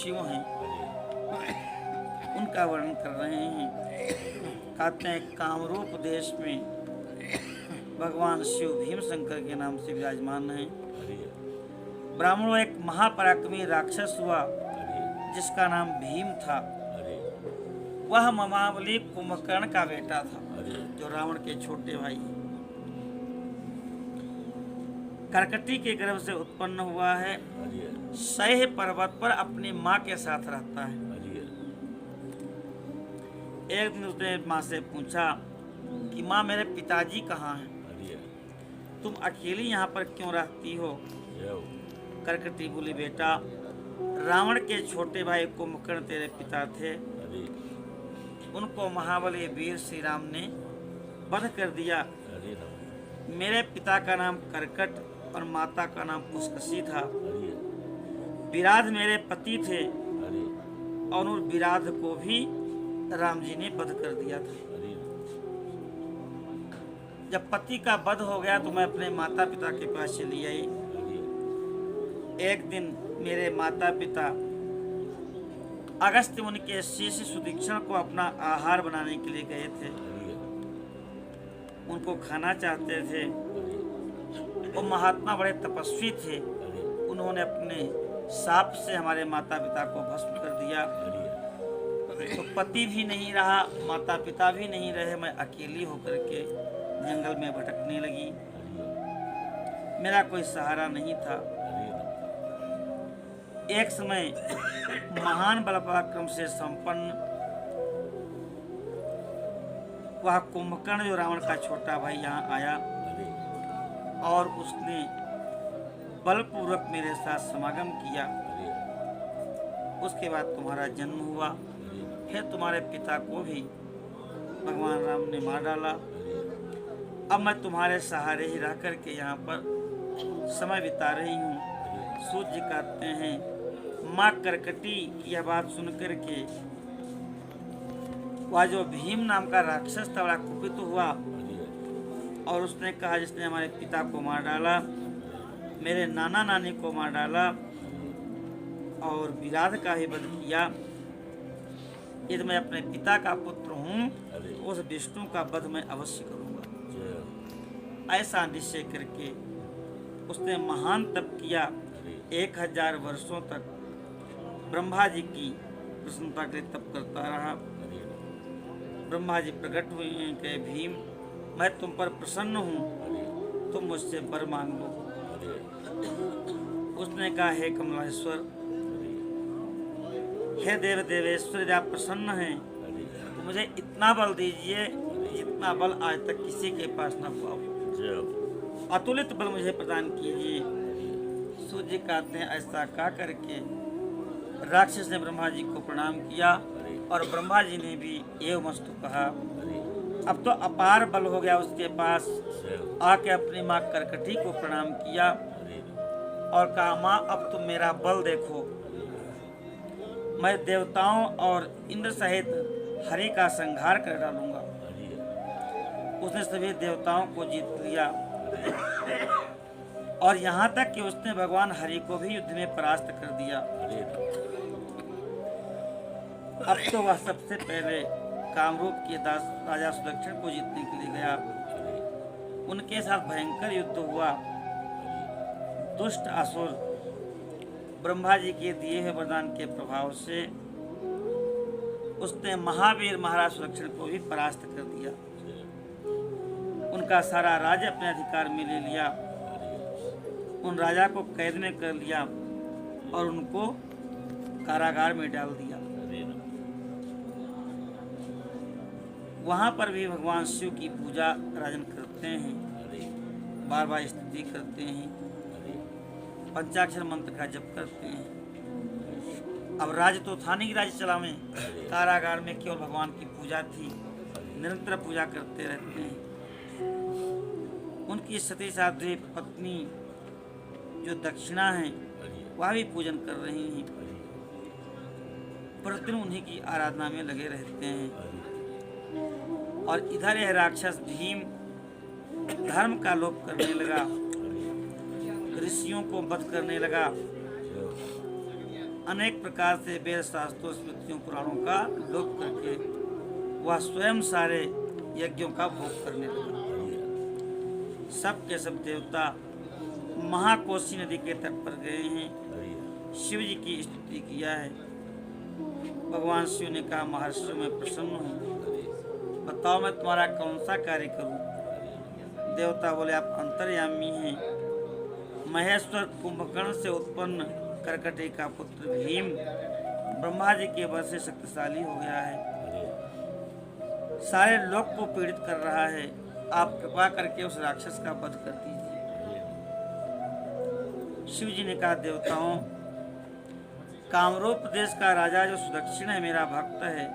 शिव हैं उनका वर्णन कर रहे हैं। कहते हैं कामरूप देश में भगवान शिव भीम शंकर के नाम से विराजमान हैं। ब्राह्मणों, एक महापराक्रमी राक्षस हुआ जिसका नाम भीम था। वह ममावली कुंभकर्ण का बेटा था, जो रावण के छोटे भाई करकटी के गर्भ से उत्पन्न हुआ है। सह पर्वत पर अपनी माँ के साथ रहता है। एक दिन उसने माँ से पूछा कि माँ, मेरे पिताजी कहाँ हैं? तुम अकेली यहाँ पर क्यों रहती हो? करकटी बोली, बेटा, रावण के छोटे भाई कुंभकर्ण तेरे पिता थे। उनको महाबली वीर श्री राम ने वध कर दिया। मेरे पिता का नाम करकट और माता का नाम पुष्कसी था। विराध मेरे पति थे और उन विराध को भी राम जी ने वध कर दिया था। जब पति का वध हो गया तो मैं अपने माता पिता के पास चली आई। एक दिन मेरे माता पिता अगस्त्य मुनि के शिष्य सुदीक्षण को अपना आहार बनाने के लिए गए थे। उनको खाना चाहते थे। वो महात्मा बड़े तपस्वी थे। उन्होंने अपने साप से हमारे माता पिता को भस्म कर दिया। तो पति भी नहीं रहा, माता पिता भी नहीं रहे। मैं अकेली होकर के जंगल में भटकने लगी। मेरा कोई सहारा नहीं था। एक समय महान बल पराक्रम से संपन्न वह कुंभकर्ण, जो रावण का छोटा भाई, यहाँ आया और उसने बलपूर्वक मेरे साथ समागम किया। उसके बाद तुम्हारा जन्म हुआ। फिर तुम्हारे पिता को भी भगवान राम ने मार डाला। अब मैं तुम्हारे सहारे ही रह करके यहाँ पर समय बिता रही हूँ। सूर्य कहते हैं, माँ करकटी यह बात सुन करके वह जो भीम नाम का राक्षस था बड़ा कुपित हुआ और उसने कहा, जिसने हमारे पिता को मार डाला, मेरे नाना नानी को मार डाला और विराध का ही वध किया, यदि मैं अपने पिता का पुत्र हूँ तो उस विष्णु का वध मैं अवश्य करूँगा। ऐसा निश्चय करके उसने महान तप किया। 1000 वर्षों तक ब्रह्मा जी की प्रसन्नता के लिए तप करता रहा। ब्रह्मा जी प्रकट हुए हैं कि भीम, मैं तुम पर प्रसन्न हूँ, तुम मुझसे वर मांग लो। उसने कहा, हे कमलेश्वर, हे देव देवेश्वर, यदि आप प्रसन्न हैं तो मुझे इतना बल दीजिए जितना बल आज तक किसी के पास न हुआ हो। अतुलित बल मुझे प्रदान कीजिए। सूर्य कहते हैं, ऐसा कह करके राक्षस ने ब्रह्मा जी को प्रणाम किया और ब्रह्मा जी ने भी एवमस्तु कहा। अब तो अपार बल हो गया उसके पास। आके अपनी माँ करकटी को प्रणाम किया और कहा, माँ, अब तुम मेरा बल देखो। मैं देवताओं और इंद्र सहित हरि का संहार कर डालूंगा। उसने सभी देवताओं को जीत लिया और यहाँ तक कि उसने भगवान हरि को भी युद्ध में परास्त कर दिया। अब तो वह सबसे पहले कामरूप के दास राजा सुदक्षिण को जीतने के लिए गया। उनके साथ भयंकर युद्ध हुआ। दुष्ट असुर ब्रह्मा जी के दिए हुए वरदान के प्रभाव से उसने महावीर महाराज सुदक्षिण को भी परास्त कर दिया। उनका सारा राज्य अपने अधिकार में ले लिया। उन राजा को कैद में कर लिया और उनको कारागार में डाल दिया। वहाँ पर भी भगवान शिव की पूजा राजन करते हैं, बार बार स्तुति करते हैं, पंचाक्षर मंत्र का जप करते हैं। अब राज तो था नहीं, राज्य चलावे। कारागार में केवल भगवान की पूजा थी, निरंतर पूजा करते रहते हैं। उनकी सती साध्वी पत्नी जो दक्षिणा है वह भी पूजन कर रही हैं। प्रतिदिन उन्हीं की आराधना में लगे रहते हैं। और इधर यह राक्षस भीम धर्म का लोप करने लगा, ऋषियों को वध करने लगा। अनेक प्रकार से वेद शास्त्रों स्मृतियों पुराणों का लोप करके वह स्वयं सारे यज्ञों का भोग करने लगा। सब के सब देवता महाकोशी नदी के तट पर गए हैं, शिव जी की स्तुति किया है। भगवान शिव ने कहा, महर्षियों में प्रसन्न हूँ, बताओ मैं तुम्हारा कौन सा कार्य करूं। देवता बोले, आप अंतर्यामी हैं। महेश्वर कुंभकर्ण से उत्पन्न करकटे का पुत्र भीम ब्रह्मा जी के वश से शक्तिशाली हो गया है, सारे लोक को पीड़ित कर रहा है। आप कृपा करके उस राक्षस का वध कर दीजिए। शिव जी ने कहा, देवताओं, कामरूप देश का राजा जो सुदक्षिण है, मेरा भक्त है,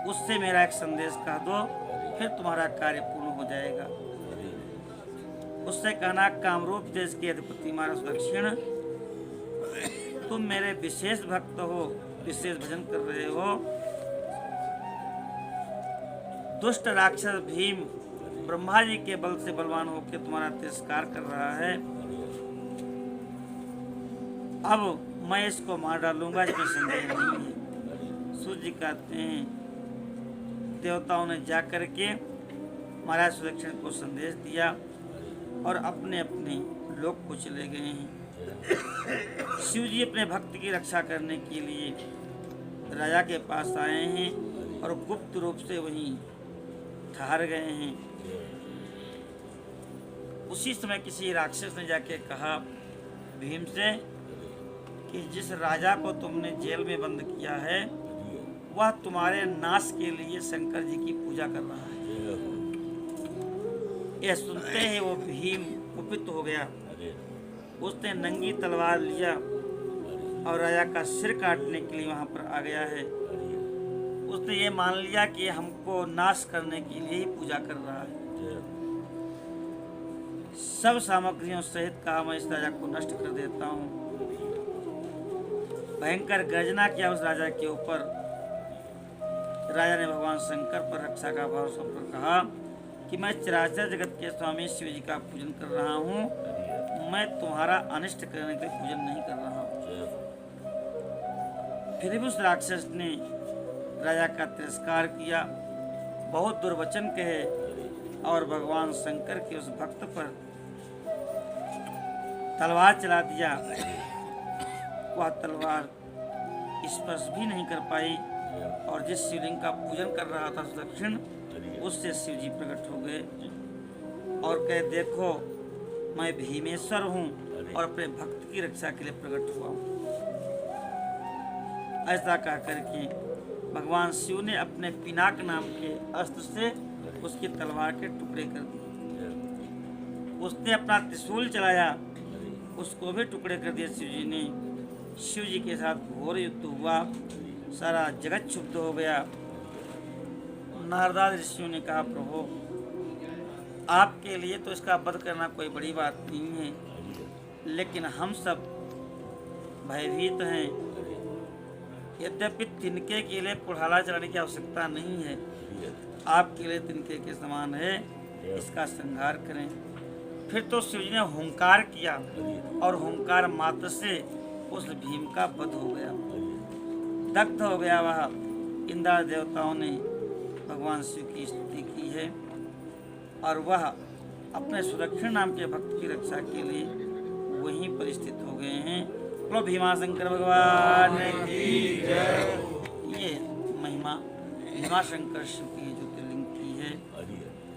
उससे मेरा एक संदेश कह दो, फिर तुम्हारा कार्य पूर्ण हो जाएगा। उससे कहना, कामरूप देश के अधिपति महाराज सुदक्षिण, तुम मेरे विशेष भक्त हो, विशेष भजन कर रहे हो। दुष्ट राक्षस भीम ब्रह्मा जी के बल से बलवान होकर तुम्हारा तिरस्कार कर रहा है। अब मैं इसको मार डालूंगा, इसमें संदेह नहीं है। सूर्य जी कहते हैं, देवताओं ने जाकर के महाराज सुदक्षिण को संदेश दिया और अपने अपने लोक को चले गए हैं। शिव जी अपने भक्त की रक्षा करने के लिए राजा के पास आए हैं और गुप्त रूप से वहीं ठहर गए हैं। उसी समय किसी राक्षस ने जाके कहा भीम से कि जिस राजा को तुमने जेल में बंद किया है, वह तुम्हारे नाश के लिए शंकर जी की पूजा कर रहा है। यह सुनते ही वो भीम कुपित हो गया। उसने नंगी तलवार लिया और राजा का सिर काटने के लिए वहां पर आ गया है। उसने ये मान लिया कि हमको नाश करने के लिए ही पूजा कर रहा है। सब सामग्रियों सहित कहा, मैं इस राजा को नष्ट कर देता हूँ। भयंकर गर्जना किया उस राजा के ऊपर। राजा ने भगवान शंकर पर रक्षा का भाव सौंपकर कहा कि मैं चराचर जगत के स्वामी शिव जी का पूजन कर रहा हूँ, मैं तुम्हारा अनिष्ट करने के लिए पूजन नहीं कर रहा हूँ। फिर भी उस राक्षस ने राजा का तिरस्कार किया, बहुत दुर्वचन कहे और भगवान शंकर के उस भक्त पर तलवार चला दिया। वह तलवार स्पर्श भी नहीं कर पाई और जिस शिवलिंग का पूजन कर रहा था सुदक्षिण, उससे शिव जी प्रकट हो गए और कहे, देखो मैं भीमेश्वर हूँ और अपने भक्त की रक्षा के लिए प्रकट हुआ हूँ। ऐसा कह करके भगवान शिव ने अपने पिनाक नाम के अस्त्र से उसकी तलवार के टुकड़े कर दिए। उसने अपना त्रिशूल चलाया, उसको भी टुकड़े कर दिए शिव जी ने। शिव जी के साथ घोर युद्ध हुआ, सारा जगत क्षुब्ध हो गया। नारद ऋषियों ने कहा, प्रभु आपके लिए तो इसका वध करना कोई बड़ी बात नहीं है, लेकिन हम सब भयभीत हैं। यद्यपि तिनके के लिए कुल्हाड़ा चलाने की आवश्यकता नहीं है, आपके लिए तिनके के समान है, इसका संहार करें। फिर तो शिव जी ने हुंकार किया और हुंकार मात्र से उस भीम का वध हो गया, दग्ध हो गया वह। इंद्र देवताओं ने भगवान शिव की स्तुति की है और वह अपने सुदक्षिण नाम के भक्त की रक्षा के लिए वहीं पर स्थित हो गए हैं। बोलो भीमाशंकर भगवान की जय। ये महिमा भीमाशंकर शिव की जो